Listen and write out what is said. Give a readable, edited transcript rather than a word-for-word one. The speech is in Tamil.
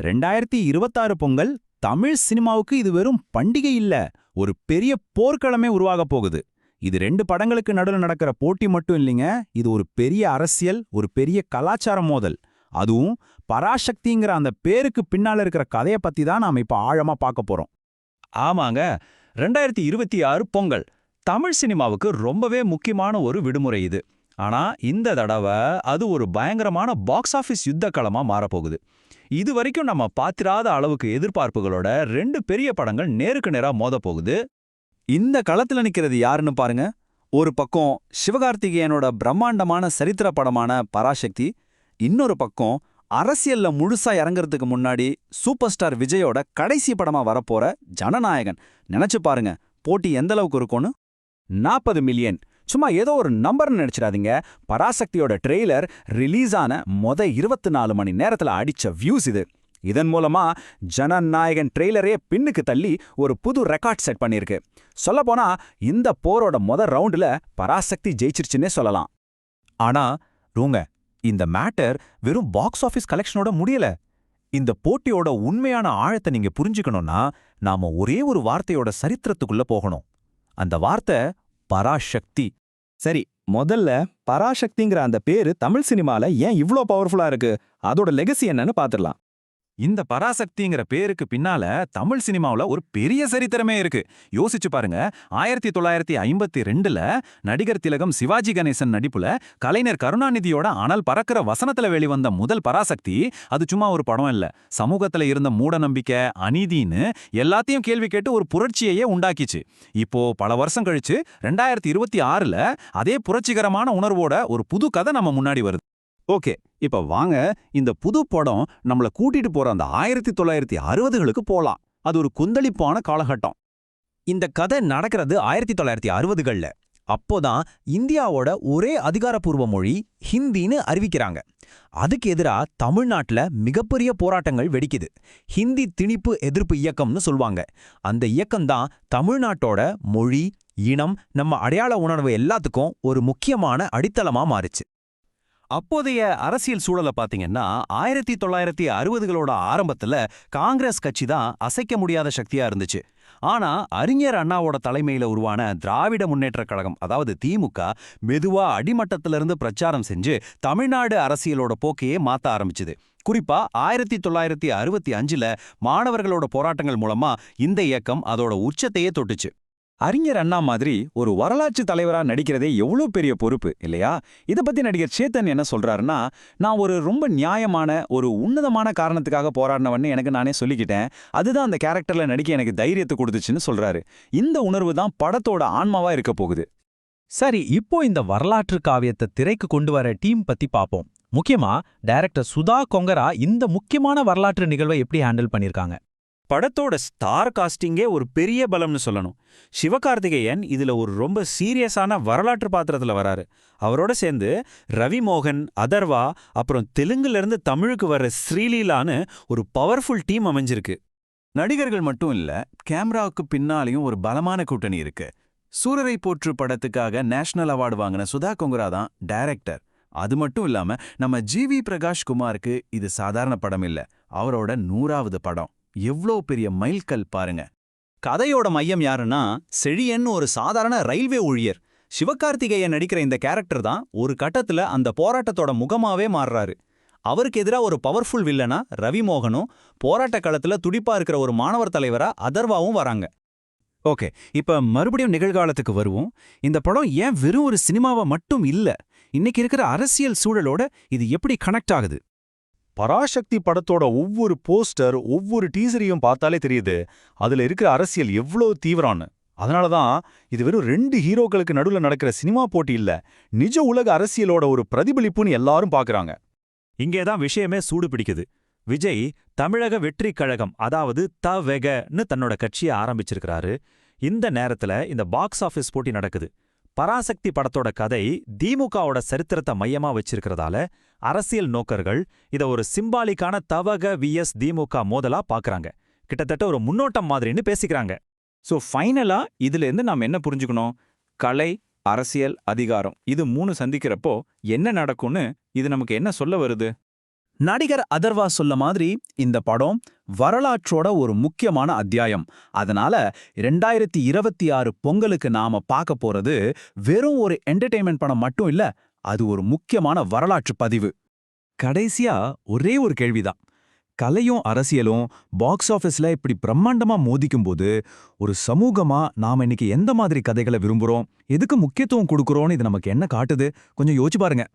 2026 பொங்கல் தமிழ் சினிமாவுக்கு இது வெறும் பண்டிகை இல்ல, ஒரு பெரிய போர்க்களமே உருவாகப் போகுது. இது 2 படங்களுக்கு நடுவில் நடக்கிற போட்டி மட்டும் இல்லைங்க, இது ஒரு பெரிய அரசியல், ஒரு பெரிய கலாச்சார மோதல். அதுவும் பராசக்திங்கிற அந்த பேருக்கு பின்னால இருக்கிற கதையை பத்தி தான் நாம இப்ப ஆழமா பார்க்க போறோம். ஆமாங்க, 2026 பொங்கல் தமிழ் சினிமாவுக்கு ரொம்பவே முக்கியமான ஒரு விடுமுறை இது. ஆனா இந்த தடவை அது ஒரு பயங்கரமான பாக்ஸ் ஆஃபீஸ் யுத்த களமா மாறப்போகுது. இது வரைக்கும் நம்ம பாத்திராத அளவுக்கு எதிர்பார்ப்புகளோட 2 பெரிய படங்கள் நேருக்கு நேரா மோத போகுது. இந்த களத்துல நிக்கிறது யாருன்னு பாருங்க. ஒரு பக்கம் சிவகார்த்திகேயனோட பிரம்மாண்டமான சரித்திர படமான பராசக்தி, இன்னொரு பக்கம் அரசியல்ல முழுசா இறங்குறதுக்கு முன்னாடி சூப்பர் ஸ்டார் விஜயோட கடைசி படமா வரப்போற ஜனநாயகன். நினைச்சு பாருங்க, போட்டி எந்த அளவுக்கு இருக்கும்னு. 40 மில்லியன் சும்மா ஏதோ ஒரு நம்பர்னு நினைச்சிடாதீங்க. பராசக்தியோட ட்ரெய்லர் ரிலீஸ் ஆன 24 மணி நேரத்துல அடிச்ச வியூஸ் இது. இதன் மூலமா ஜனநாயகன் ட்ரெய்லரே பின்னுக்கு தள்ளி ஒரு புது ரெக்கார்ட் செட் பண்ணியிருக்கு. சொல்லப்போனா இந்த போரோட ரவுண்டுல பராசக்தி ஜெயிச்சிருச்சுன்னே சொல்லலாம். ஆனா ரூங்க, இந்த மேட்டர் வெறும் பாக்ஸ் ஆஃபீஸ் கலெக்ஷனோட முடியல. இந்த போட்டியோட உண்மையான ஆழத்தை நீங்க புரிஞ்சுக்கணும்னா நாம ஒரே ஒரு வார்த்தையோட சரித்திரத்துக்குள்ள போகணும். அந்த வார்த்தை பராசக்தி. சரி, முதல்ல பராசக்திங்கிற அந்த பேரு தமிழ் சினிமால ஏன் இவ்ளோ பவர்ஃபுல்லா இருக்கு, அதோட லெகசி என்னன்னு பாத்துடலாம். இந்த பராசக்திங்கிற பேருக்கு பின்னால தமிழ் சினிமாவுல ஒரு பெரிய சரித்திரமே இருக்கு. யோசிச்சு பாருங்க. 1952ல நடிகர் திலகம் சிவாஜி கணேசன் நடிப்புல கலைஞர் கருணாநிதியோட அனல் பறக்கிற வசனத்துல வெளிவந்த முதல் பராசக்தி, அது சும்மா ஒரு படம் இல்ல. சமூகத்துல இருந்த மூட நம்பிக்கை, அநீதின்னு எல்லாத்தையும் கேள்வி கேட்டு ஒரு புரட்சியையே உண்டாக்கிச்சு. இப்போ பல வருஷம் கழிச்சு 2026ல அதே புரட்சிகரமான உணர்வோட ஒரு புது கதை நம்ம முன்னாடி வருது. ஓகே, இப்ப வாங்க இந்த புது படம் நம்மள கூட்டிட்டு போற அந்த 1960களுக்கு போலாம். அது ஒரு கொந்தளிப்பான காலகட்டம். இந்த கதை நடக்கிறது 1960கள்ல. அப்போதான் இந்தியாவோட ஒரே அதிகாரப்பூர்வ மொழி ஹிந்தின்னு அறிவிக்கிறாங்க. அதுக்கு எதிரா தமிழ்நாட்டுல மிகப்பெரிய போராட்டங்கள் வெடிக்குது. ஹிந்தி திணிப்பு எதிர்ப்பு இயக்கம்னு சொல்வாங்க. அந்த இயக்கம்தான் தமிழ்நாட்டோட மொழி, இனம், நம்ம அடையாள உணர்வு எல்லாத்துக்கும் ஒரு முக்கியமான அடித்தளமா மாறுச்சு. அப்போதைய அரசியல் சூழலை பாத்தீங்கன்னா 1960களோட ஆரம்பத்துல காங்கிரஸ் கட்சி தான் அசைக்க முடியாத சக்தியா இருந்துச்சு. ஆனா அறிஞர் அண்ணாவோட தலைமையில உருவான திராவிட முன்னேற்றக் கழகம், அதாவது திமுக, மெதுவா அடிமட்டத்திலிருந்து பிரச்சாரம் செஞ்சு தமிழ்நாடு அரசியலோட போக்கையே மாத்த ஆரம்பிச்சுது. குறிப்பா 1965ல மாணவர்களோட போராட்டங்கள் மூலமா இந்த இயக்கம் அதோட உச்சத்தையே தொட்டுச்சு. அறிஞர் அண்ணா மாதிரி ஒரு வரலாற்று தலைவரா நடிக்கிறதே எவ்வளோ பெரிய பொறுப்பு இல்லையா? இதை பத்தி நடிகர் சேத்தன் என்ன சொல்றாருன்னா, நான் ஒரு ரொம்ப நியாயமான ஒரு உன்னதமான காரணத்துக்காக போராடினவன்னு எனக்கு நானே சொல்லிக்கிட்டேன். அதுதான் அந்த கேரக்டர்ல நடிக்க எனக்கு தைரியத்தை கொடுத்துச்சுன்னு சொல்றாரு. இந்த உணர்வு தான் படத்தோட ஆன்மாவா இருக்க போகுது. சரி, இப்போ இந்த வரலாற்று காவியத்தை திரைக்கு கொண்டு வர டீம் பத்தி பாப்போம். முக்கியமா டைரக்டர் சுதா கொங்கரா இந்த முக்கியமான வரலாற்று நிகழ்வை எப்படி ஹேண்டில் பண்ணிருக்காங்க. படத்தோட ஸ்டார் காஸ்டிங்கே ஒரு பெரிய பலம்னு சொல்லணும். சிவகார்த்திகேயன் இதுல ஒரு ரொம்ப சீரியஸான வரலாற்று பாத்திரத்துல வராரு. அவரோட சேர்ந்து ரவி மோகன், அதர்வா, அப்புறம் தெலுங்குல இருந்து தமிழுக்கு வர்ற ஸ்ரீலீலான்னு ஒரு பவர்ஃபுல் டீம் அமைஞ்சிருக்கு. நடிகர்கள் மட்டும் இல்ல, கேமராவுக்கு பின்னாலையும் ஒரு பலமான கூட்டணி இருக்கு. சூரரை போற்று படத்துக்காக நேஷனல் அவார்டு வாங்கின சுதா கொங்கரா தான் டைரக்டர். அது மட்டும் இல்லாம நம்ம ஜிவி பிரகாஷ் குமாருக்கு இது சாதாரண படம் இல்ல, அவரோட 100வது படம். எவ்வளோ பெரிய மைல்கல் பாருங்க. கதையோட மையம் யாருன்னா செழியன், ஒரு சாதாரண ரயில்வே ஊழியர். சிவகார்த்திகேயன் நடிக்கிற இந்த கேரக்டர் தான் ஒரு கட்டத்துல அந்த போராட்டத்தோட முகமாவே மாறுறாரு. அவருக்கு எதிராக ஒரு பவர்ஃபுல் வில்லனா ரவி மோகனும், போராட்ட களத்துல துடிப்பா இருக்கிற ஒரு மாணவர் தலைவரா அதர்வாவும் வராங்க. ஓகே, இப்ப மறுபடியும் நிகழ்காலத்துக்கு வருவோம். இந்த படம் ஏன் வெறும் ஒரு சினிமாவா மட்டும் இல்ல, இன்னைக்கு இருக்கிற அரசியல் சூழலோட இது எப்படி கனெக்ட் ஆகுது? பராசக்தி படத்தோட ஒவ்வொரு போஸ்டர், ஒவ்வொரு டீசரையும் பார்த்தாலே தெரியுது அதுல இருக்கிற அரசியல் எவ்வளோ தீவிரம்னு. அதனாலதான் இது வெறும் 2 ஹீரோக்களுக்கு நடுவில் நடக்கிற சினிமா போட்டி இல்ல, நிஜ உலக அரசியலோட ஒரு பிரதிபலிப்புன்னு எல்லாரும் பாக்குறாங்க. இங்கேதான் விஷயமே சூடு பிடிக்குது. விஜய் தமிழக வெற்றி கழகம், அதாவது தவெகன்னு தன்னோட கட்சியை ஆரம்பிச்சிருக்கிறாரு. இந்த நேரத்துல இந்த பாக்ஸ் ஆஃபீஸ் போட்டி நடக்குது. பராசக்தி படத்தோட கதை திமுகவோட சரித்திரத்தை மையமா வச்சிருக்கிறதால அரசியல் நோக்கர்கள் இத ஒரு சிம்பாலிக்கான தவக விஎஸ் திமுக மோதலா பாக்குறாங்க. கிட்டத்தட்ட ஒரு முன்னோட்டம் மாதிரின்னு பேசிக்கிறாங்க. சோ ஃபைனலா இதுல இருந்து நாம என்ன புரிஞ்சுக்கணும்? கலை, அரசியல், அதிகாரம், இது 3 சந்திக்கிறப்போ என்ன நடக்கும்னு இது நமக்கு என்ன சொல்ல வருது? நடிகர் அதர்வா சொல்ல மாதிரி இந்த படம் வரலாற்றோட ஒரு முக்கியமான அத்தியாயம். அதனால 2026 பொங்கலுக்கு நாம பார்க்க போறது வெறும் ஒரு என்டர்டெயின்மெண்ட் படம் மட்டும் இல்ல, அது ஒரு முக்கியமான வரலாற்று பதிவு. கடைசியா ஒரே ஒரு கேள்விதான். கலையும் அரசியலும் பாக்ஸ் ஆஃபீஸ்ல இப்படி பிரம்மாண்டமா மோதிக்கும்போது ஒரு சமூகமா நாம இன்னைக்கு எந்த மாதிரி கதைகளை விரும்புறோம், எதுக்கு முக்கியத்துவம் கொடுக்கறோம்னு இது நமக்கு என்ன காட்டுது? கொஞ்சம் யோசிச்சு பாருங்க.